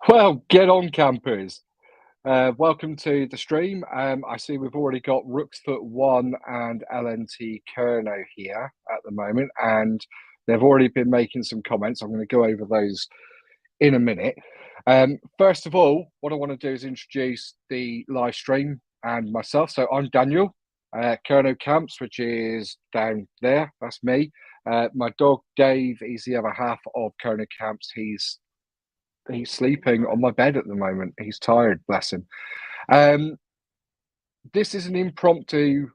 Well, get on, campers. Welcome to the stream. I see we've already got Rooksfoot 1 and LNT Kerno here at the moment, and they've already been making some comments. I'm going to go over those in a minute. First of all, what I want to do is introduce the live stream and myself. So I'm Daniel, Kerno Camps, which is down there. That's me. My dog Dave, he's the other half of Kerno Camps. He's sleeping on my bed at the moment. He's tired, bless him. This is an impromptu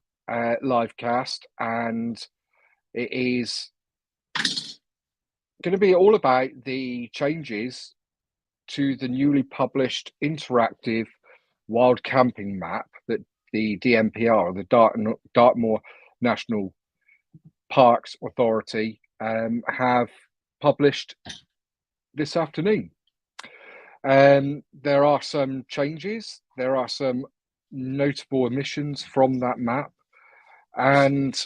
live cast, and it is going to be all about the changes to the newly published interactive wild camping map that the DNPR, the Dartmoor National Parks Authority, have published this afternoon. There are some changes. There are some notable omissions from that map, and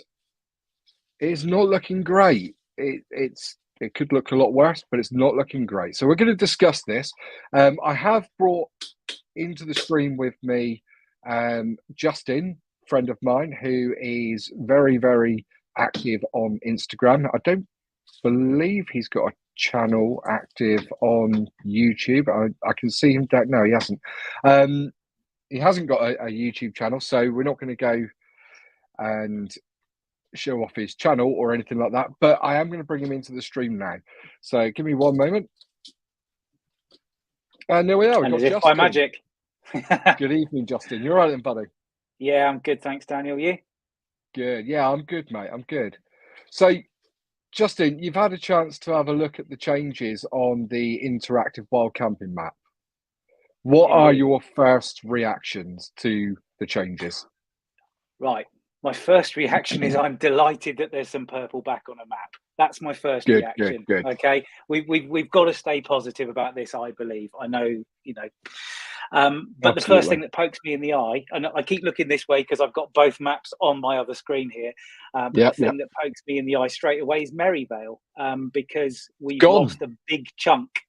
it's not looking great. It could look a lot worse, but it's not looking great. So we're going to discuss this. I have brought into the stream with me Justin, friend of mine, who is very, very active on Instagram. I don't believe he's got a channel active on YouTube. I can see him down. No, he hasn't. He hasn't got a YouTube channel, so we're not going to go and show off his channel or anything like that. But I am going to bring him into the stream now. So give me one moment. And there we are. And as if by magic. Good evening, Justin. You're right then, buddy. Yeah, I'm good. Thanks, Daniel. You? Good. Yeah, I'm good, mate. I'm good. So, Justin, you've had a chance to have a look at the changes on the interactive wild camping map. What are your first reactions to the changes? Right. My first reaction is I'm delighted that there's some purple back on a map. That's my first reaction. Good. Okay. We've got to stay positive about this, I believe. I know, you know. But the first thing that pokes me in the eye, and I keep looking this way because I've got both maps on my other screen here. But the thing that pokes me in the eye straight away is Merivale, because we've lost a big chunk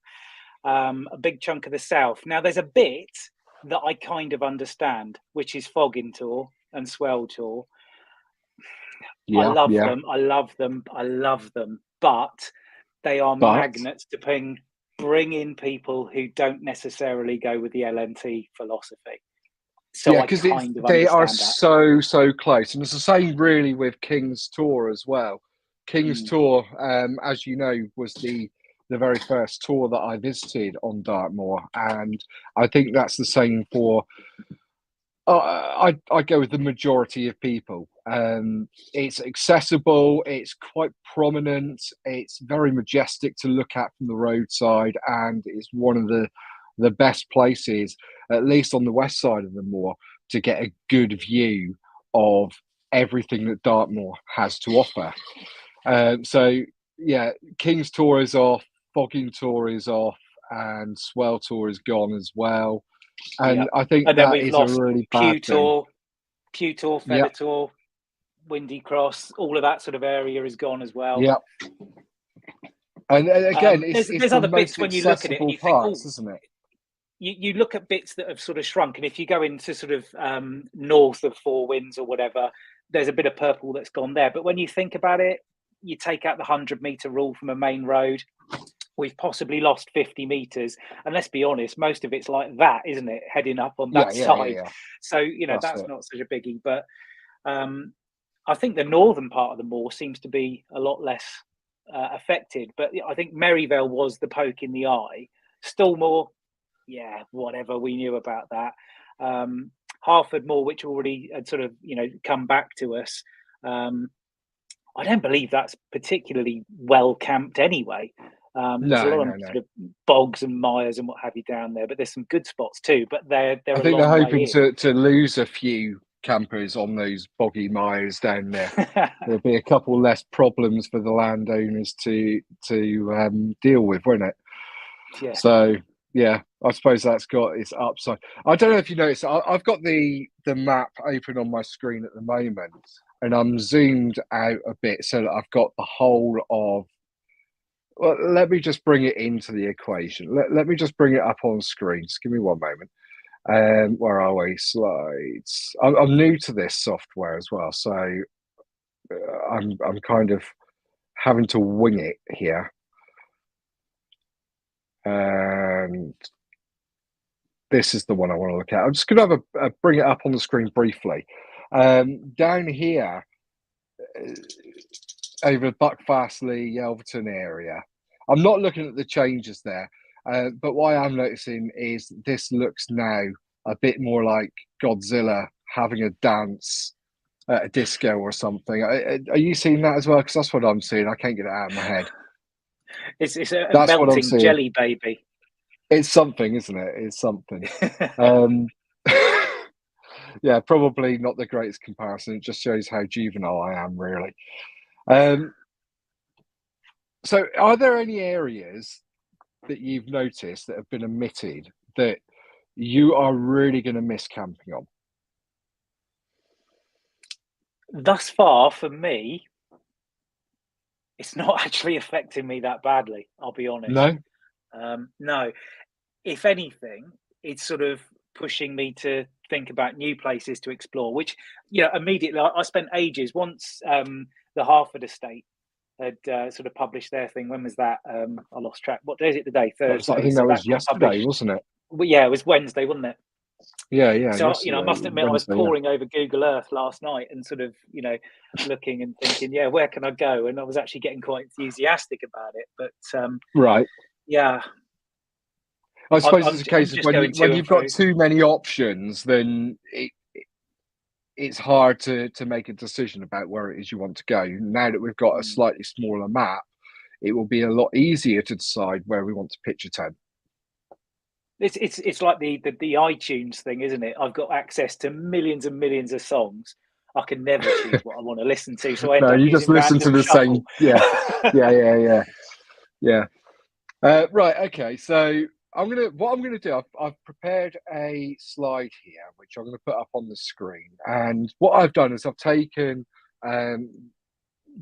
of the south. Now, there's a bit that I kind of understand, which is Fogging Tor and Swell Tor. I love them, but they are magnets to bring in people who don't necessarily go with the LNT philosophy. So because they are so close, and it's the same really with King's Tour as well. King's Tour, as you know, was the very first tour that I visited on Dartmoor, and I think that's the same for. I go with the majority of people. It's accessible, it's quite prominent, it's very majestic to look at from the roadside, and it's one of the best places, at least on the west side of the moor, to get a good view of everything that Dartmoor has to offer. So yeah, King's Tour is off, Fogging Tour is off, and Swell Tour is gone as well. And I think that is a really bad thing. Q Tour, Feather Tour, Windy Cross, all of that sort of area is gone as well. Yeah. And again, there's other bits when you look at it, and you think, isn't it? You look at bits that have sort of shrunk, and if you go into sort of north of Four Winds or whatever, there's a bit of purple that's gone there. But when you think about it, you take out the 100-meter rule from a main road. We've possibly lost 50 meters, and let's be honest, most of it's like that, isn't it? Heading up on that side. Yeah. So that's not such a biggie. But I think the northern part of the moor seems to be a lot less affected. But I think Merivale was the poke in the eye. Stillmore, whatever, we knew about that. Harford Moor, which already had sort of come back to us. I don't believe that's particularly well camped anyway. There's a lot of sort of bogs and mires and what have you down there, but there's some good spots too. But I think they're hoping to lose a few campers on those boggy mires down there. There'll be a couple less problems for the landowners to deal with, won't it? Yeah. So I suppose that's got its upside. I don't know if you noticed, I've got the map open on my screen at the moment, and I'm zoomed out a bit so that I've got the whole of Well, let me just bring it into the equation. Let me just bring it up on screen. Just give me one moment. Where are we? Slides. I'm new to this software as well, so I'm kind of having to wing it here. And this is the one I want to look at. I'm just going to bring it up on the screen briefly. Down here, over Buckfastleigh, Yelverton area, I'm not looking at the changes there, but what I am noticing is this looks now a bit more like Godzilla having a dance at a disco or something. Are you seeing that as well? Because that's what I'm seeing. I can't get it out of my head. It's a That's what I'm melting seeing. jelly baby. It's something, isn't it? It's something. Yeah, probably not the greatest comparison. It just shows how juvenile I am, really. So, are there any areas that you've noticed that have been omitted that you are really going to miss camping on? Thus far, for me, it's not actually affecting me that badly. I'll be honest. No. No. If anything, it's sort of pushing me to think about new places to explore. Which, immediately I spent ages once. The Harford estate had sort of published their thing. When was that? I lost track. What day is it today? Thursday. I think that was yesterday, wasn't it? Well, yeah, it was Wednesday, wasn't it? Yeah. So, yesterday, I must admit, Wednesday, I was poring over Google Earth last night and sort of, looking and thinking, yeah, where can I go? And I was actually getting quite enthusiastic about it. But right. yeah. I suppose it's a case of when you've got too many options, then it's hard to make a decision about where it is you want to go. Now that we've got a slightly smaller map, it will be a lot easier to decide where we want to pitch a tent. It's like the iTunes thing, isn't it? I've got access to millions and millions of songs. I can never choose what I want to listen to, so I end up you using just listen to the shuffle. same. Yeah. Right. Okay. So what I'm gonna do. I've prepared a slide here, which I'm going to put up on the screen. And what I've done is I've taken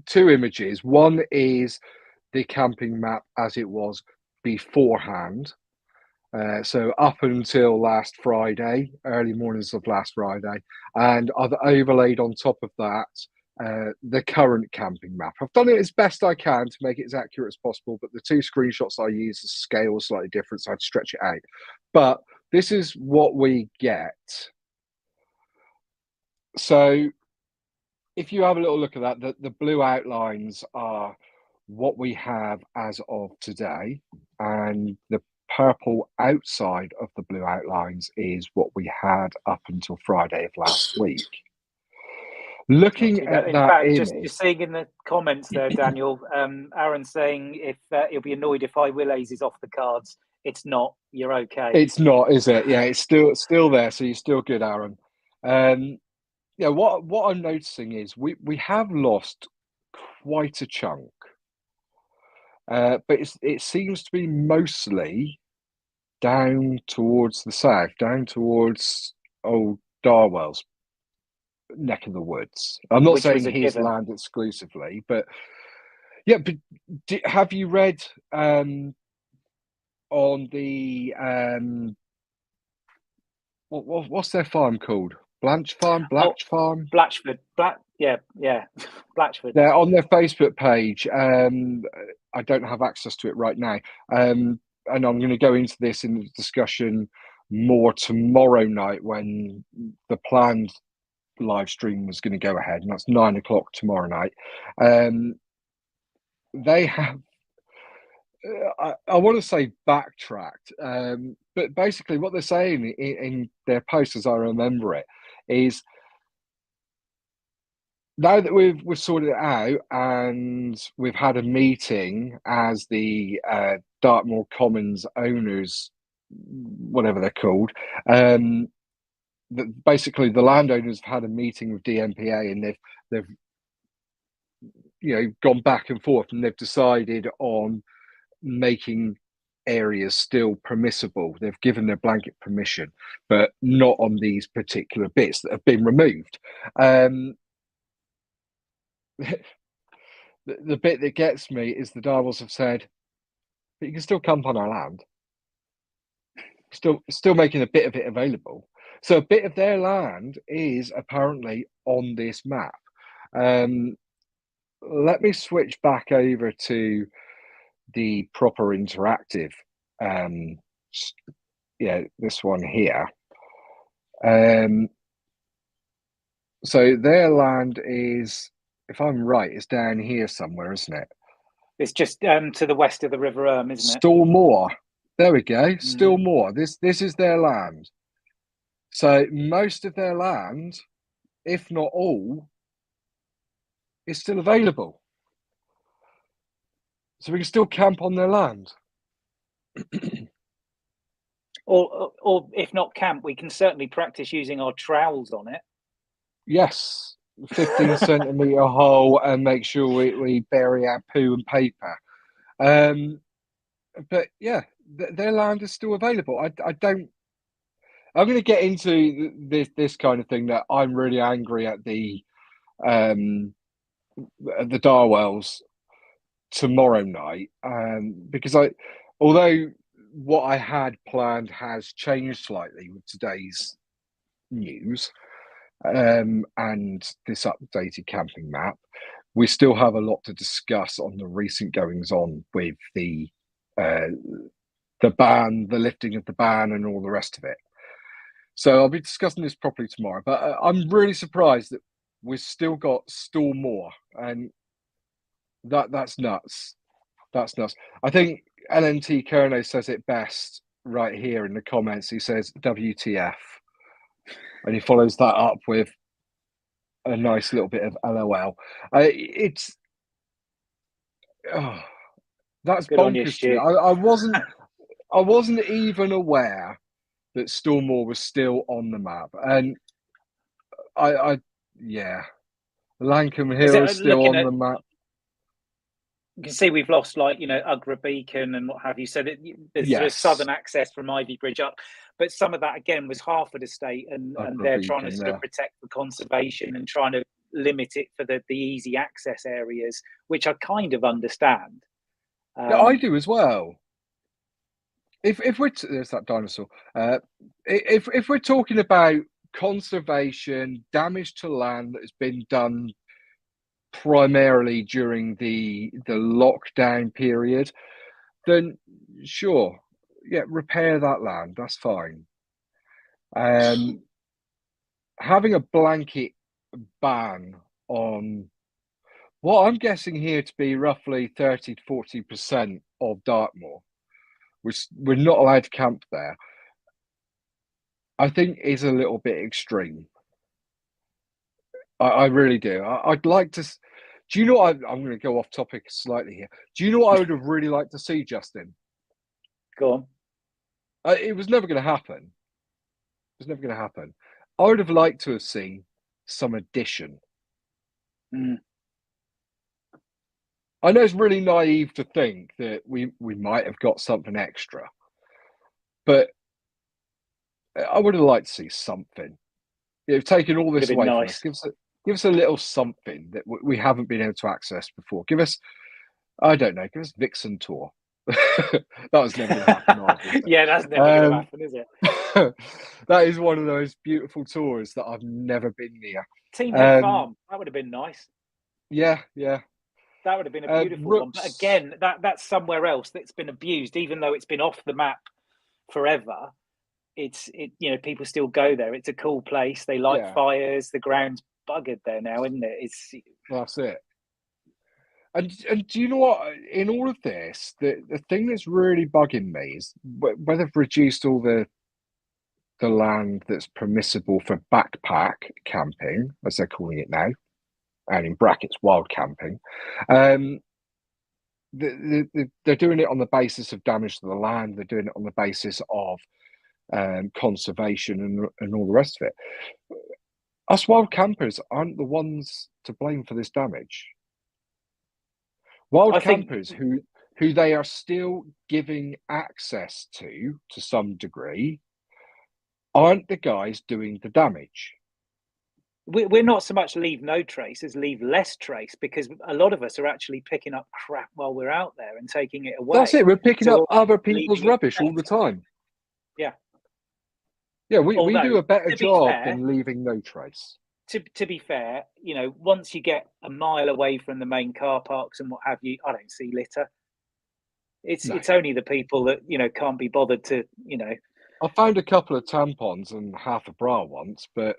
two images. One is the camping map as it was beforehand. So up until last Friday, early mornings of last Friday, and I've overlaid on top of that the current camping map. I've done it as best I can to make it as accurate as possible, but the two screenshots I use, the scale is slightly different, so I'd stretch it out. But this is what we get. So if you have a little look at that, the blue outlines are what we have as of today, and the purple outside of the blue outlines is what we had up until Friday of last week. Looking at that image, just seeing in the comments there, Daniel, Aaron's saying if he'll be annoyed if I Willays is off the cards. It's not. You're okay. It's not, is it? Yeah, it's still there, so you're still good, Aaron. Yeah, what I'm noticing is we have lost quite a chunk, but it seems to be mostly down towards the south, down towards old Darwell's neck of the woods. I'm not saying his land exclusively, but yeah. But have you read on the what's their farm called? Blanch Farm, Farm, Blatchford, Blatchford. They're on their Facebook page. I don't have access to it right now, and I'm going to go into this in the discussion more tomorrow night when the planned live stream was going to go ahead, and that's 9 o'clock tomorrow night. They have, I want to say backtracked, but basically what they're saying in their post, as I remember it, is now that we've sorted it out and we've had a meeting as the Dartmoor Commons owners, whatever they're called, basically the landowners have had a meeting with DMPA and they've gone back and forth, and they've decided on making areas still permissible. They've given their blanket permission, but not on these particular bits that have been removed. The bit that gets me is the Darwells have said, but you can still camp on our land. Still making a bit of it available. So a bit of their land is apparently on this map. Let me switch back over to the proper interactive. This one here. So their land is, if I'm right, it's down here somewhere, isn't it? It's just to the west of the River isn't it? Stillmore. There we go. Stillmore. This is their land. So most of their land, if not all, is still available. So we can still camp on their land. or if not camp, we can certainly practice using our trowels on it. Yes. 15 centimetre hole and make sure we bury our poo and paper. But yeah, their land is still available. I don't. I'm going to get into this kind of thing that I'm really angry at the Darwells tomorrow night, because although what I had planned has changed slightly with today's news and this updated camping map, we still have a lot to discuss on the recent goings on with the ban, the lifting of the ban, and all the rest of it. So I'll be discussing this properly tomorrow. But I'm really surprised that we've still got Stillmore, and that's nuts. That's nuts. I think LNT Kerno says it best right here in the comments. He says WTF, and he follows that up with a nice little bit of LOL. That's Good on you, bonkers to me. I wasn't even aware that Stillmore was still on the map, and Lankham Hill is still on the map. You can see we've lost, like, Ugra Beacon and what have you. So that there's sort of southern access from Ivy Bridge up, but some of that again was Harford Estate, and they're trying to sort of protect the conservation and trying to limit it for the easy access areas, which I kind of understand. I do as well. If we're there's that dinosaur. If we're talking about conservation, damage to land that has been done primarily during the lockdown period, then sure, repair that land. That's fine. Having a blanket ban on what I'm guessing here to be roughly 30 to 40% of Dartmoor, which we're not allowed to camp there, I think is a little bit extreme. I really do. I'd like to. Do you know what? I'm going to go off topic slightly here. Do you know what I would have really liked to see, Justin? Go on. It was never going to happen. It was never going to happen. I would have liked to have seen some addition. I know it's really naive to think that we might have got something extra, but I would have liked to see something. Taking all this away from us, give us a little something that we haven't been able to access before. Give us, I don't know, give us Vixen Tour. That was never going to happen. Yeah, that's never going to happen, is it? That is one of those beautiful tours that I've never been near. Team Head Farm, that would have been nice. Yeah. That would have been a beautiful one. But again, that's somewhere else that's been abused, even though it's been off the map forever. People still go there. It's a cool place. They light fires. The ground's buggered there now, isn't it? That's it. And do you know what? In all of this, the thing that's really bugging me is where they've reduced all the land that's permissible for backpack camping, as they're calling it now, and in brackets, wild camping. They're doing it on the basis of damage to the land. They're doing it on the basis of conservation and all the rest of it. Us wild campers aren't the ones to blame for this damage. Wild campers who they are still giving access to some degree aren't the guys doing the damage. we're not so much leave no trace as leave less trace, because a lot of us are actually picking up crap while we're out there and taking it away. That's it. We're picking up So other people's leaving it rubbish all the better. time. Yeah. Yeah, we Although, do a better to be job fair, than leaving no trace. to be fair, you know, once you get a mile away from the main car parks and what have you, I don't see litter. No. It's only the people that, you know, can't be bothered to, you know. I found a couple of tampons and half a bra once, but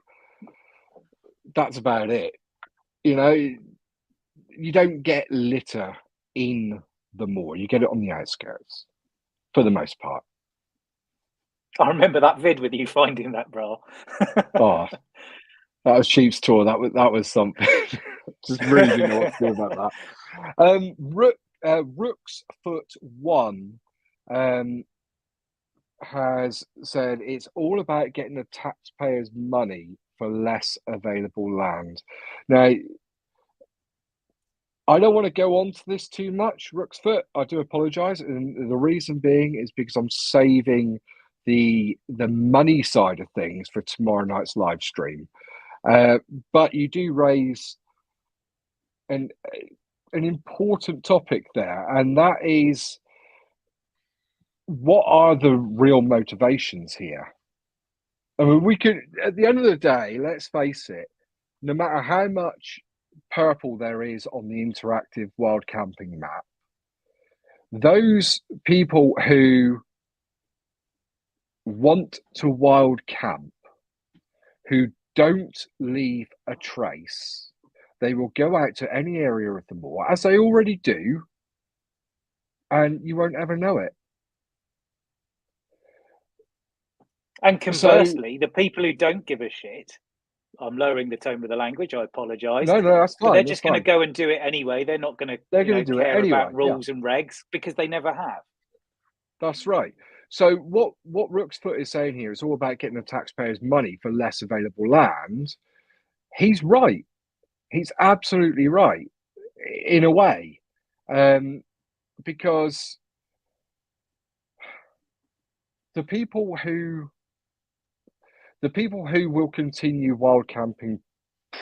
that's about it. You know, you don't get litter in the moor. You get it on the outskirts for the most part. I remember that vid with you finding that bra. Oh, that was Chief's tour. That was something. Just really didn't know what to do about that. Rook's Foot One has said it's all about getting the taxpayers' money for less available land. Now, I don't want to go on to this too much, Rook's Foot. I do apologise, and the reason being is because I'm saving the money side of things for tomorrow night's live stream. But you do raise an important topic there, and that is, what are the real motivations here? I mean, we could, at the end of the day, let's face it, no matter how much purple there is on the interactive wild camping map, those people who want to wild camp, who don't leave a trace, they will go out to any area of the moor, as they already do, and you won't ever know it. And conversely, the people who don't give a shit, I'm lowering the tone of the language, I apologise. No, that's fine. But they're just going to go and do it anyway. They're not going to do care it anyway, about rules and regs, because they never have. That's right. So what Rook's Foot is saying here is all about getting the taxpayers' money for less available land. He's right. He's absolutely right, in a way, because the people who will continue wild camping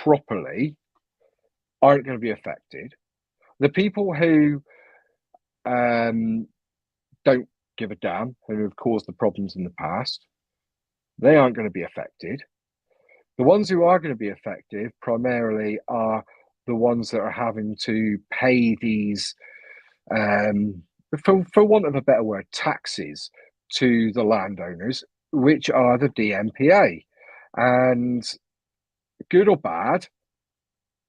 properly aren't going to be affected. The people who don't give a damn, who have caused the problems in the past, they aren't going to be affected. The ones who are going to be affected primarily are the ones that are having to pay these, for want of a better word, taxes to the landowners, which are the DMPA. And good or bad,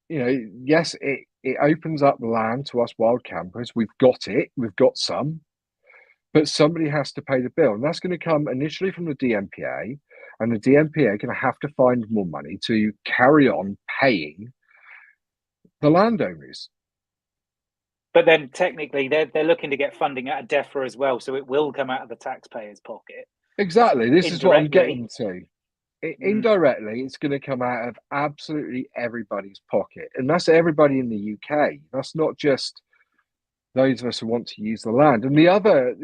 you know, yes, it opens up land to us wild campers. We've got some, but somebody has to pay the bill. And that's going to come initially from the DMPA. And the DMPA are going to have to find more money to carry on paying the landowners. But then technically they're looking to get funding out of DEFRA as well, so it will come out of the taxpayer's pocket. Exactly. This is what I'm getting to. Indirectly, it's going to come out of absolutely everybody's pocket. And that's everybody in the UK. That's not just those of us who want to use the land. And the other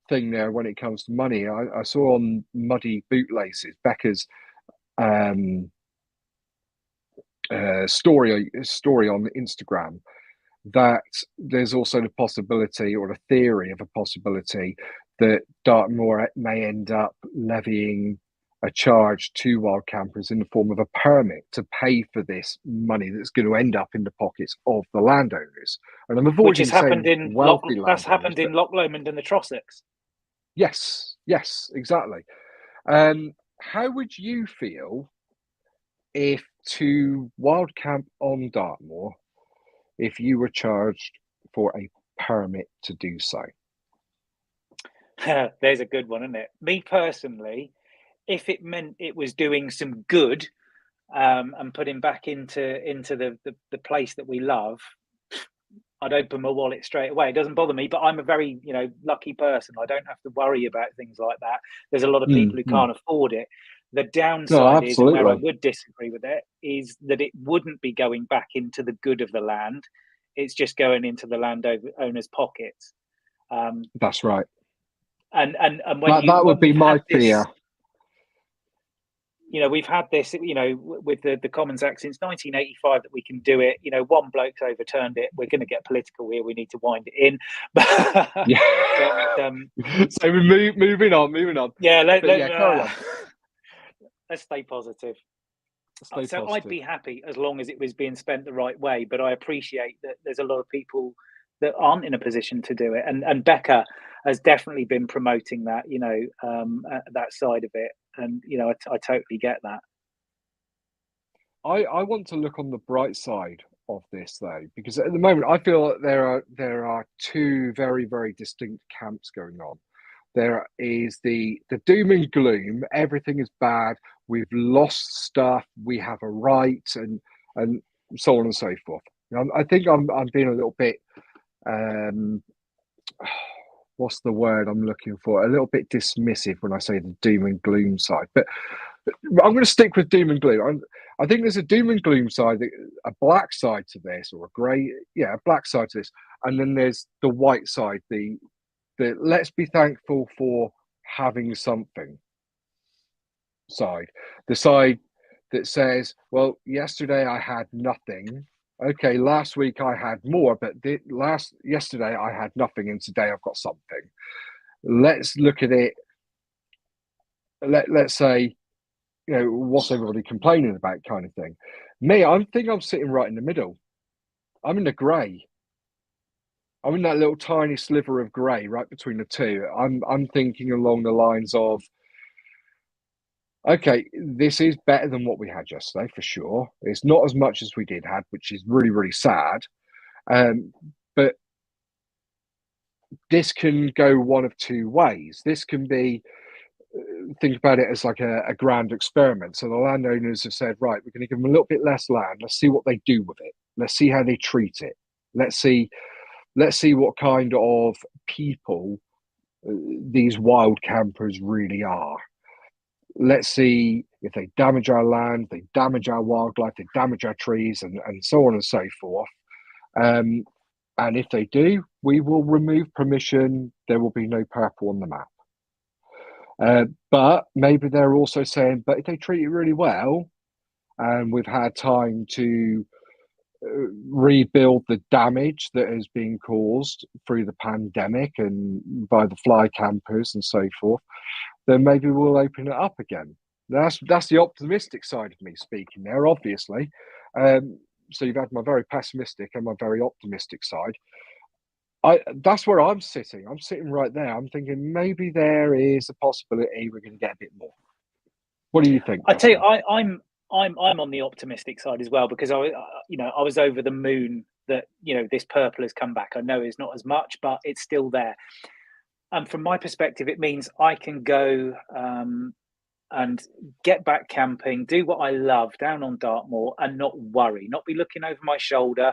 thing there when it comes to money, I saw on Muddy Bootlaces, Becca's story on Instagram, that there's also the possibility, or the theory of a possibility, that Dartmoor may end up levying a charge to wild campers in the form of a permit to pay for this money that's going to end up in the pockets of the landowners. And I'm avoiding, which has happened in that's happened in Loch Lomond and the Trossachs. Yes, exactly. How would you feel if to wild camp on Dartmoor, if you were charged for a permit to do so? There's a good one, isn't it? Me personally, if it meant it was doing some good and putting back into the place that we love, I'd open my wallet straight away. It doesn't bother me, but I'm a very, lucky person. I don't have to worry about things like that. There's a lot of people who can't afford it. The downside is, and where I would disagree with it, is that it wouldn't be going back into the good of the land. It's just going into the landowner's pockets. That's right. And when that would be my fear. you know, we've had this, you know, with the Commons Act since 1985 that we can do it. You know, one bloke's overturned it. We're going to get political here. We need to wind it in. Yeah. So we're moving on. Yeah, carry on. Let's stay positive. Stay so positive. I'd be happy as long as it was being spent the right way. But I appreciate that there's a lot of people that aren't in a position to do it. And Becca has definitely been promoting that, you know, that side of it. And, you know, I totally get that. I want to look on the bright side of this, though, because at the moment I feel that there are two very, very distinct camps going on. There is the doom and gloom. Everything is bad. We've lost stuff. We have a right, and so on and so forth. I think I'm being a little bit what's the word I'm looking for? A little bit dismissive when I say the doom and gloom side, but I'm going to stick with doom and gloom. I think there's a doom and gloom side, a black side to this, or a grey, a black side to this, and then there's the white side, the let's be thankful for having something side, the side that says, well, yesterday I had nothing. Okay, last week I had more, but yesterday I had nothing, and today I've got something. Let's look at it. Let's say, you know, what's everybody complaining about, kind of thing. Me, I think I'm sitting right in the middle. I'm in the grey. I'm in that little tiny sliver of grey right between the two. I'm thinking along the lines of, okay, this is better than what we had yesterday for sure. It's not as much as we did have, which is really, really sad. But this can go one of two ways. This can be, think about it as like a grand experiment. So the landowners have said, right, we're going to give them a little bit less land. Let's see what they do with it. Let's see how they treat it. Let's see what kind of people these wild campers really are. Let's see if they damage our land, they damage our wildlife, they damage our trees, and so on and so forth. And if they do, we will remove permission. There will be no purple on the map. But maybe they're also saying, but if they treat it really well, and we've had time to rebuild the damage that has been caused through the pandemic and by the fly campers and so forth, then maybe we'll open it up again. That's the optimistic side of me speaking there, obviously. So you've had my very pessimistic and my very optimistic side. That's where I'm sitting. I'm sitting right there. I'm thinking maybe there is a possibility we're going to get a bit more. What do you think? I tell you, I'm on the optimistic side as well, because I was over the moon that, you know, this purple has come back. I know it's not as much, but it's still there. And from my perspective, it means I can go and get back camping, do what I love down on Dartmoor, and not worry, not be looking over my shoulder.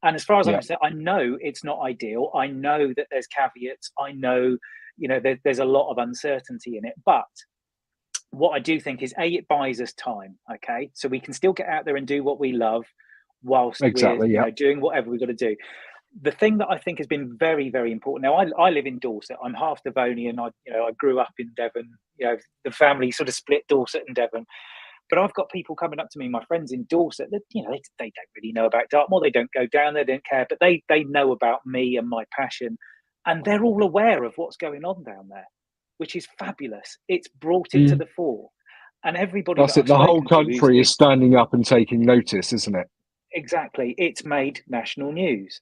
And as far as I'm concerned, I know it's not ideal. I know that there's caveats. I know, you know, there's a lot of uncertainty in it. But what I do think is, it buys us time. Okay, so we can still get out there and do what we love whilst we're doing whatever we've got to do. The thing that I think has been very, very important. Now, I live in Dorset. I'm half Devonian. I grew up in Devon. You know, the family sort of split Dorset and Devon. But I've got people coming up to me, my friends in Dorset, that, you know, they don't really know about Dartmoor. They don't go down there, they don't care, but they know about me and my passion, and they're all aware of what's going on down there, which is fabulous. It's brought it to the fore, and everybody. That's it. The whole country is standing up and taking notice, isn't it? Exactly. It's made national news,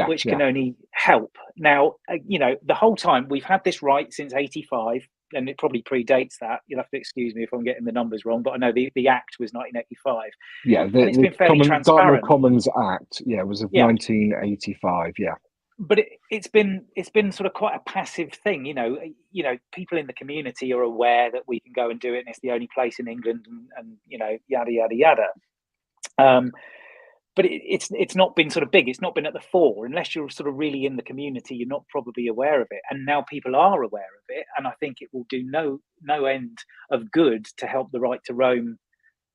which can only help. Now, you know, the whole time we've had this right since '85. And it probably predates that. You'll have to excuse me if I'm getting the numbers wrong, but I know the Act was 1985. Yeah, it's been fairly transparent. Dartmoor Commons Act, was of 1985. Yeah, but it's been sort of quite a passive thing. You know, people in the community are aware that we can go and do it, and it's the only place in England, and you know, yada yada yada. But it's not been sort of big. It's not been at the fore. Unless you're sort of really in the community, you're not probably aware of it. And now people are aware of it, and I think it will do no end of good to help the right to roam,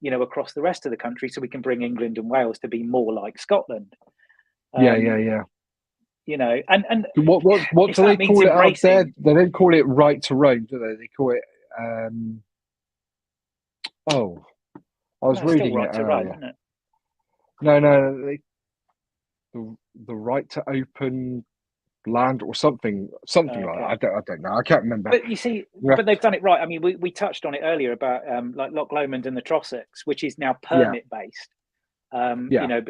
you know, across the rest of the country, so we can bring England and Wales to be more like Scotland. Yeah. You know, and what do they call it out there? They don't call it right to roam, do they? They call it Oh, I was No, it's still reading it right to roam, earlier. isn't it? No, the right to open land or something like that. I don't know. I can't remember. But you see, but they've done it right. I mean, we touched on it earlier about like Loch Lomond and the Trossachs, which is now permit based. You know,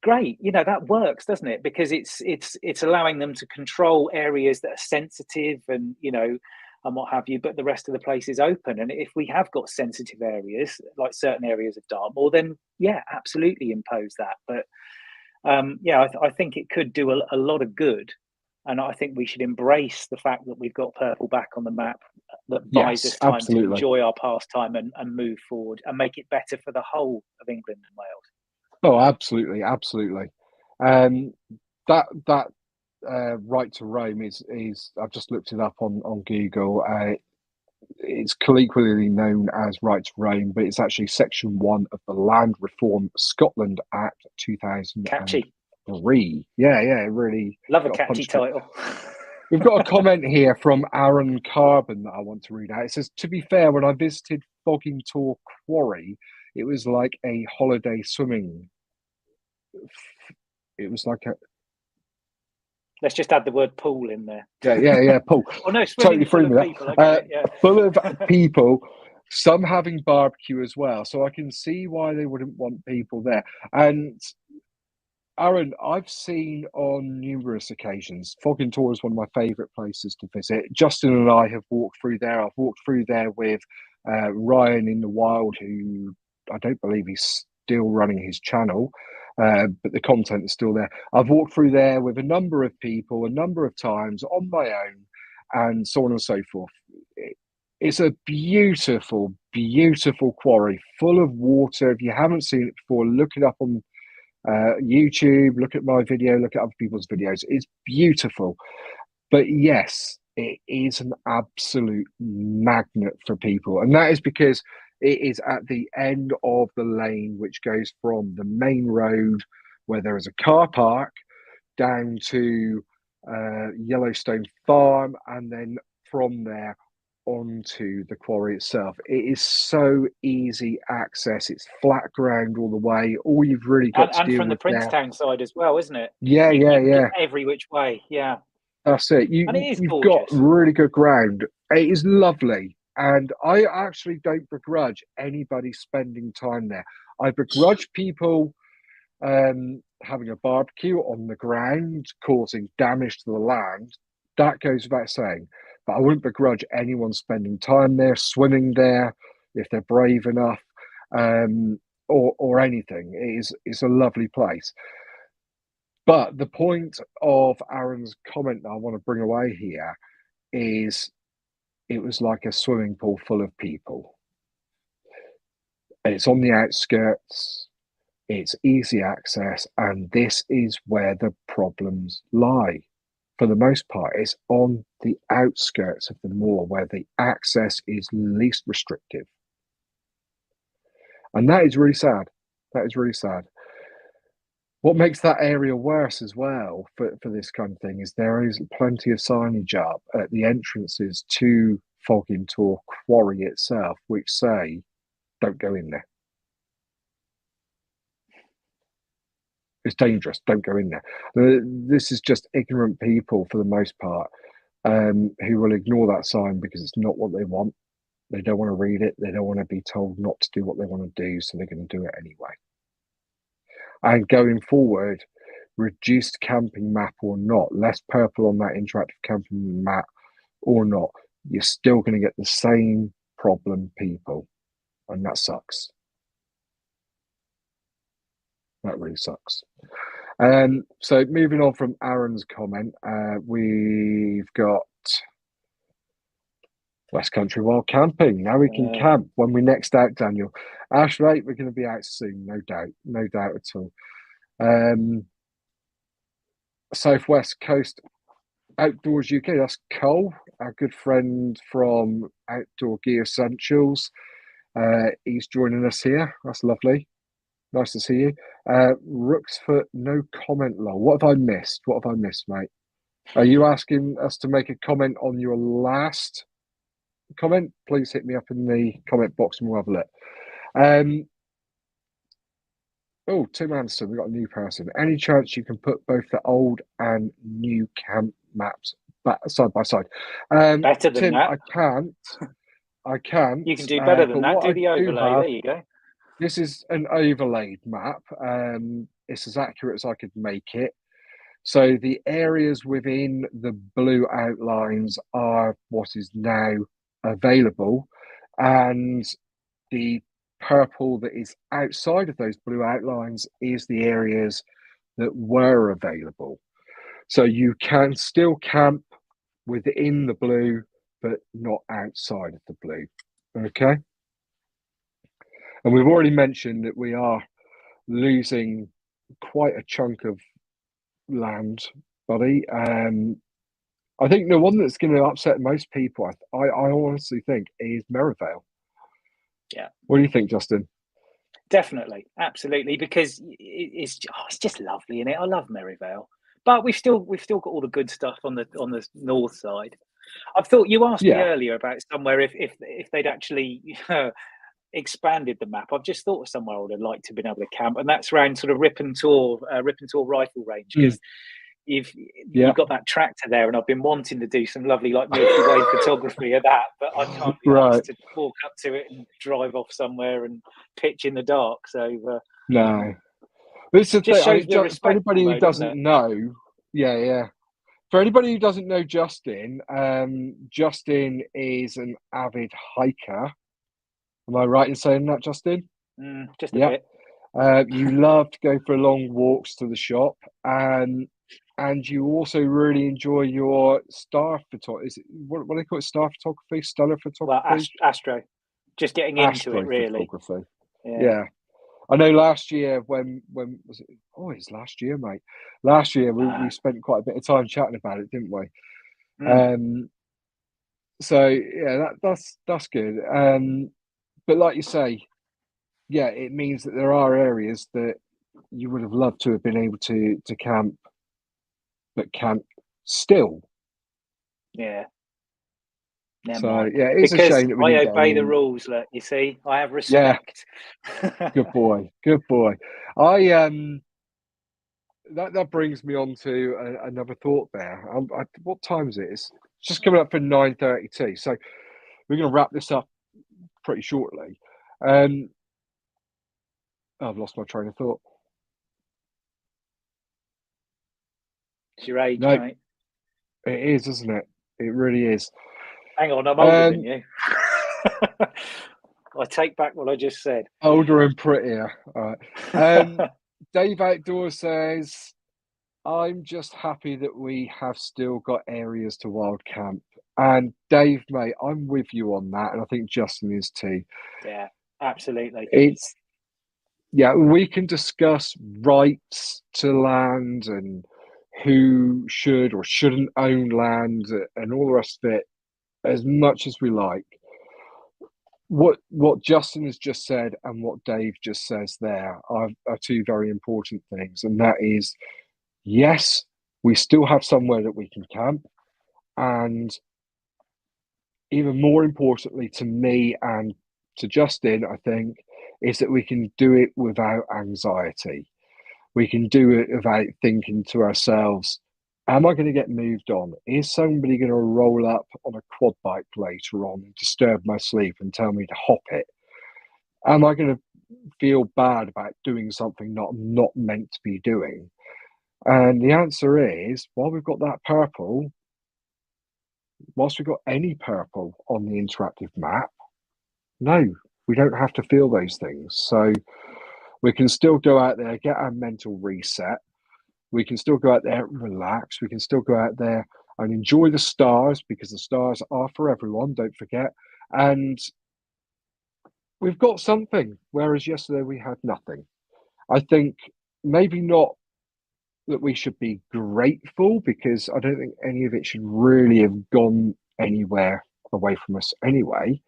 great. You know, that works, doesn't it? Because it's allowing them to control areas that are sensitive and, you know, and what have you, but the rest of the place is open. And if we have got sensitive areas, like certain areas of Dartmoor, then yeah, absolutely impose that. But yeah, I think it could do a lot of good. And I think we should embrace the fact that we've got purple back on the map that buys us time to enjoy our pastime and move forward and make it better for the whole of England and Wales. Oh, absolutely. That right to roam is I've just looked it up on Google. It's colloquially known as right to roam, but it's actually Section 1 of the Land Reform Scotland Act 2003. Catchy. Yeah, really. Love a catchy title. We've got a comment here from Aaron Carbon that I want to read out. It says, to be fair, when I visited Fogging Tor Quarry, it was like a holiday swimming. It was like a... Let's just add the word pool in there. Yeah, pool. Oh no, swimming totally full of people. Full of people, some having barbecue as well. So I can see why they wouldn't want people there. And Aaron, I've seen on numerous occasions, Fogging Tor is one of my favourite places to visit. Justin and I have walked through there. I've walked through there with Ryan in the Wild, who I don't believe he's still running his channel, but the content is still there. I've walked through there with a number of people, a number of times on my own, and so on and so forth. It's a beautiful, beautiful quarry, full of water. If you haven't seen it before, look it up on YouTube, look at my video, look at other people's videos. It's beautiful. But yes, it is an absolute magnet for people. And that is because it is at the end of the lane, which goes from the main road where there is a car park down to Yellowstone Farm, and then from there onto the quarry itself. It is so easy access. It's flat ground all the way. All you've really got to deal with from the Princetown side as well, isn't it? Yeah. Every which way, yeah. That's it. You've got really good ground. It is lovely. And I actually don't begrudge anybody spending time there. I begrudge people having a barbecue on the ground, causing damage to the land. That goes without saying. But I wouldn't begrudge anyone spending time there, swimming there, if they're brave enough, or anything. It's a lovely place. But the point of Aaron's comment that I want to bring away here is it was like a swimming pool full of people. It's on the outskirts, it's easy access, and this is where the problems lie. For the most part, it's on the outskirts of the moor where the access is least restrictive. And that is really sad. That is really sad. What makes that area worse as well for this kind of thing is there is plenty of signage up at the entrances to Fogging Tor Quarry itself, which say, don't go in there. It's dangerous. Don't go in there. This is just ignorant people for the most part who will ignore that sign because it's not what they want. They don't want to read it. They don't want to be told not to do what they want to do, so they're going to do it anyway. And going forward, reduced camping map or not, less purple on that interactive camping map or not, you're still going to get the same problem people. And that sucks. That really sucks. So moving on from Aaron's comment, we've got West Country Wild Camping. Now we can camp when we next out, Daniel. Ash, right, we're going to be out soon, no doubt at all. Southwest Coast Outdoors UK, that's Cole, our good friend from Outdoor Gear Essentials. He's joining us here. That's lovely. Nice to see you. Rooksfoot, no comment, lol. What have I missed? What have I missed, mate? Are you asking us to make a comment on your last comment, please hit me up in the comment box and we'll have a look. Oh, Tim Anderson, we've got a new person. Any chance you can put both the old and new camp maps side by side? Better than Tim, that. I can't. You can do better than that. What Do I the overlay. have, There you go. this is an overlaid map. It's as accurate as I could make it. So the areas within the blue outlines are what is now available, and the purple that is outside of those blue outlines is the areas that were available. So you can still camp within the blue, but not outside of the blue. Okay. And we've already mentioned that we are losing quite a chunk of land, buddy. I think the one that's going to upset most people, I honestly think, is Merivale. Yeah. What do you think, Justin? Definitely, absolutely, because it's just lovely, isn't it? I love Merivale, but we've still got all the good stuff on the north side. I thought you asked me earlier about somewhere if they'd actually expanded the map. I've just thought of somewhere I would have liked to have been able to camp, and that's around sort of Rippentor rifle range, because you've got that tractor there, and I've been wanting to do some lovely like Milky Way photography of that, but I can't be asked to walk up to it and drive off somewhere and pitch in the dark. So no, but it's the just thing. shows For anybody who doesn't know, for anybody who doesn't know Justin, Justin is an avid hiker. Am I right in saying that, Justin? Just a bit. You love to go for long walks to the shop, and you also really enjoy your star photography. Is it, what do they call it? Star photography, stellar photography, well, astro. Just getting into it, really. Photography. Yeah. I know last year when was it? Oh, it's last year, mate. Last year we spent quite a bit of time chatting about it, didn't we? So yeah, that's good. But like you say, yeah, it means that there are areas that you would have loved to have been able to camp, but can't still. Yeah. Never mind. Yeah, it's because a shame that we I obey the rules. Look, you see, I have respect. Yeah. Good boy. That brings me on to another thought there. What time is it? It's just coming up for 9:32. So we're going to wrap this up pretty shortly. I've lost my train of thought. It's your age, mate. It is, isn't it? It really is. Hang on, I'm older than you. I take back what I just said. Older and prettier. All right. Dave Outdoors says, I'm just happy that we have still got areas to wild camp. And Dave, mate, I'm with you on that. And I think Justin is too. Yeah, absolutely. We can discuss rights to land and who should or shouldn't own land and all the rest of it as much as we like. What Justin has just said and what Dave just says there are two very important things. And that is, yes, we still have somewhere that we can camp. And even more importantly to me and to Justin, I think, is that we can do it without anxiety. We can do it without thinking to ourselves, am I going to get moved on? Is somebody going to roll up on a quad bike later on and disturb my sleep and tell me to hop it? Am I going to feel bad about doing something not meant to be doing? And the answer is, while we've got that purple, whilst we've got any purple on the interactive map, no, we don't have to feel those things. So we can still go out there, get our mental reset. We can still go out there and relax. We can still go out there and enjoy the stars, because the stars are for everyone, don't forget. And we've got something, whereas yesterday we had nothing. I think maybe not that we should be grateful, because I don't think any of it should really have gone anywhere away from us anyway.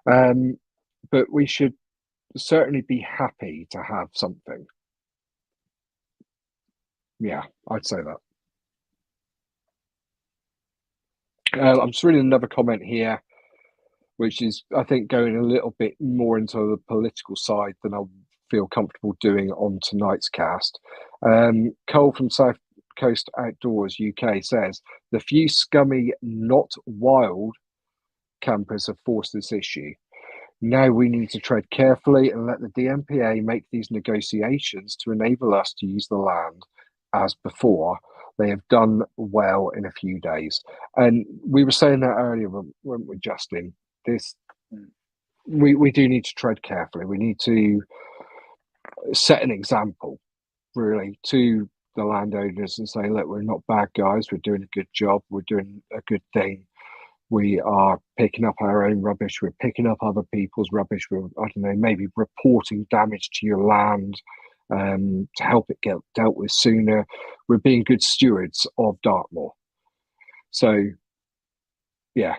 But we should certainly be happy to have something. Yeah, I'd say that. I'm just reading another comment here. which is, I think, going a little bit more into the political side than I feel comfortable doing on tonight's cast. Cole from South Coast Outdoors UK says the few scummy, not wild campers have forced this issue. Now we need to tread carefully and let the DMPA make these negotiations to enable us to use the land as before. They have done well in a few days. And we were saying that earlier, weren't we, Justin? We do need to tread carefully. We need to set an example, really, to the landowners and say, look, we're not bad guys. We're doing a good job. We're doing a good thing. We are picking up our own rubbish. We're picking up other people's rubbish. We're, I don't know, maybe reporting damage to your land to help it get dealt with sooner. We're being good stewards of Dartmoor. So, yeah,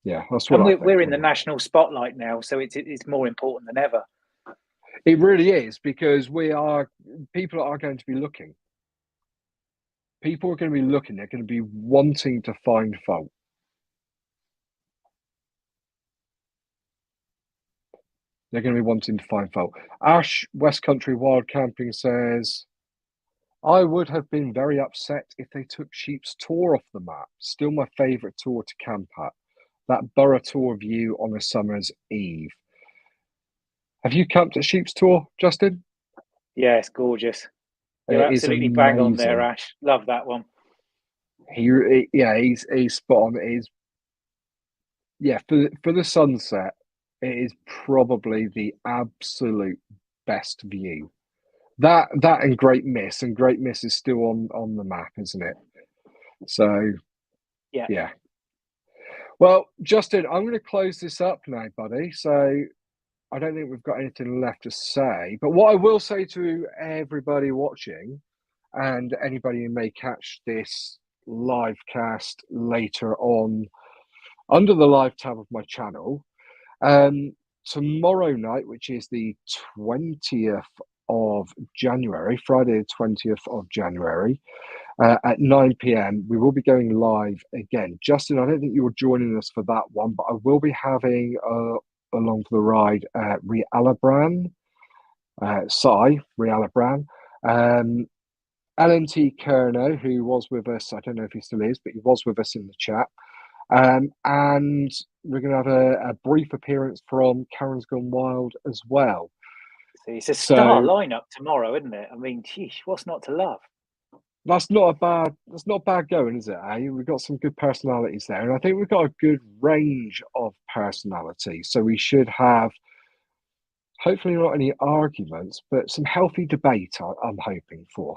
that's what I think. We're in the national spotlight now, so it's more important than ever. It really is, because people are going to be looking. People are going to be looking. They're going to be wanting to find fault. They're going to be wanting to find fault. Ash, West Country Wild Camping says, I would have been very upset if they took Sheep's Tor off the map. Still my favourite tour to camp at. That borough tour view on a summer's eve. Have you camped at Sheep's Tor, Justin? Yeah, it's gorgeous. You're absolutely bang on there, Ash. Love that one. He's spot on. For the sunset, it is probably the absolute best view. That and Great Miss, and Great Miss is still on the map, isn't it? So, yeah. Well, Justin, I'm going to close this up now, buddy. So I don't think we've got anything left to say. But what I will say to everybody watching, and anybody who may catch this live cast later on under the live tab of my channel, tomorrow night, which is the 20th of January, Friday the 20th of January, at 9 p.m, we will be going live again. Justin, I don't think you're joining us for that one, but I will be having along for the ride Rialabran, Rialabran, LNT Kerno, who was with us, I don't know if he still is, but he was with us in the chat. And we're going to have a brief appearance from Karen's Gone Wild as well. It's a star lineup tomorrow, isn't it? I mean, geez, what's not to love? That's not bad going, is it? Eh? We've got some good personalities there, and I think we've got a good range of personalities. So we should have, hopefully, not any arguments, but some healthy debate. I'm hoping for.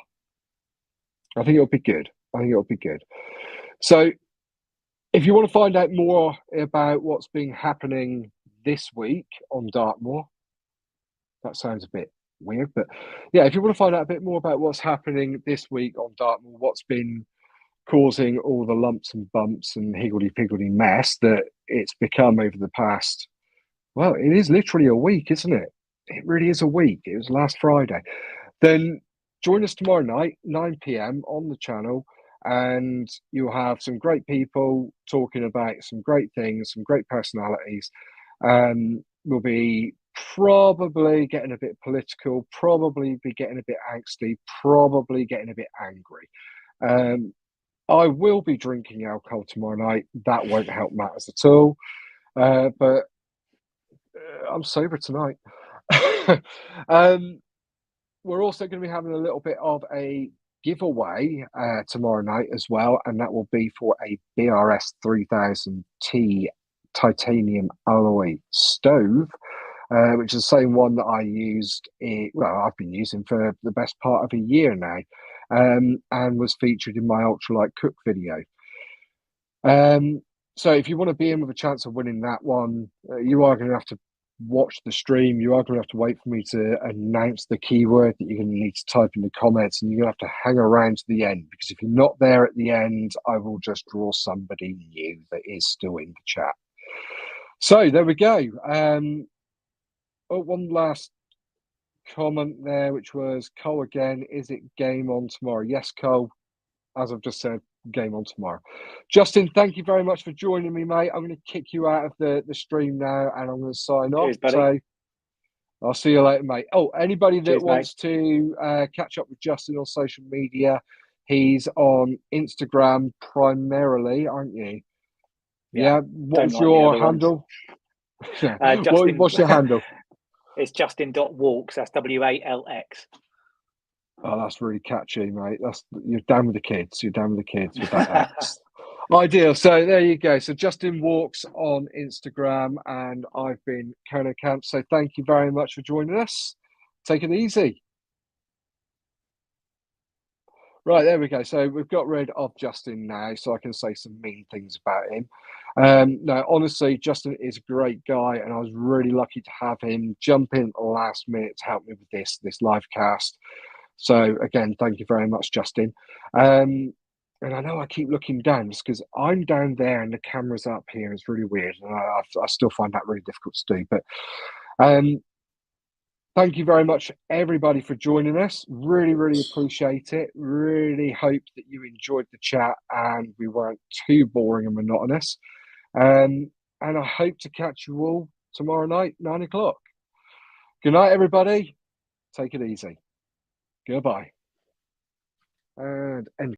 I think it'll be good. So, if you want to find out more about what's been happening this week on Dartmoor, that sounds a bit weird, but yeah, if you want to find out a bit more about what's happening this week on Dartmoor, what's been causing all the lumps and bumps and higgledy-piggledy mess that it's become over the past, well, it is literally a week, isn't it? It really is a week. It was last Friday. Then join us tomorrow night, 9 p.m. on the channel, and you'll have some great people talking about some great things, some great personalities. We'll be probably getting a bit political, probably be getting a bit angsty, probably getting a bit angry. I will be drinking alcohol tomorrow night. That won't help matters at all. But I'm sober tonight. We're also going to be having a little bit of a giveaway tomorrow night as well, and that will be for a BRS 3000T titanium alloy stove, which is the same one that I used. I've been using for the best part of a year now, and was featured in my ultralight cook video. So if you want to be in with a chance of winning that one, you are going to have to watch the stream. You are going to have to wait for me to announce the keyword that you're going to need to type in the comments, and you're going to have to hang around to the end, because if you're not there at the end, I will just draw somebody new that is still in the chat. So there we go. One last comment there, which was Cole again. Is it game on tomorrow? Yes, Cole. As I've just said, game on tomorrow. Justin, thank you very much for joining me, mate. I'm going to kick you out of the stream now, and I'm going to sign off. Cheers, buddy. So I'll see you later, mate. Oh, anybody that Cheers, wants to catch up with Justin on social media, he's on Instagram primarily, aren't you? Yeah. What's your handle? What's your handle? It's Justin.walks. That's WALX. Oh, that's really catchy, mate. You're down with the kids. You're down with the kids with that X. Ideal. So there you go. So Justin Walks on Instagram, and I've been Kono Camp. So thank you very much for joining us. Take it easy. Right, there we go. So we've got rid of Justin now, so I can say some mean things about him. No, honestly, Justin is a great guy, and I was really lucky to have him jump in last minute to help me with this live cast. So again, thank you very much, Justin. And I know I keep looking down just because I'm down there and the camera's up here. It's really weird, and I still find that really difficult to do. But thank you very much, everybody, for joining us. Really, really appreciate it. Really hope that you enjoyed the chat and we weren't too boring and monotonous. And I hope to catch you all tomorrow night, 9 o'clock. Good night, everybody. Take it easy. Goodbye. And end.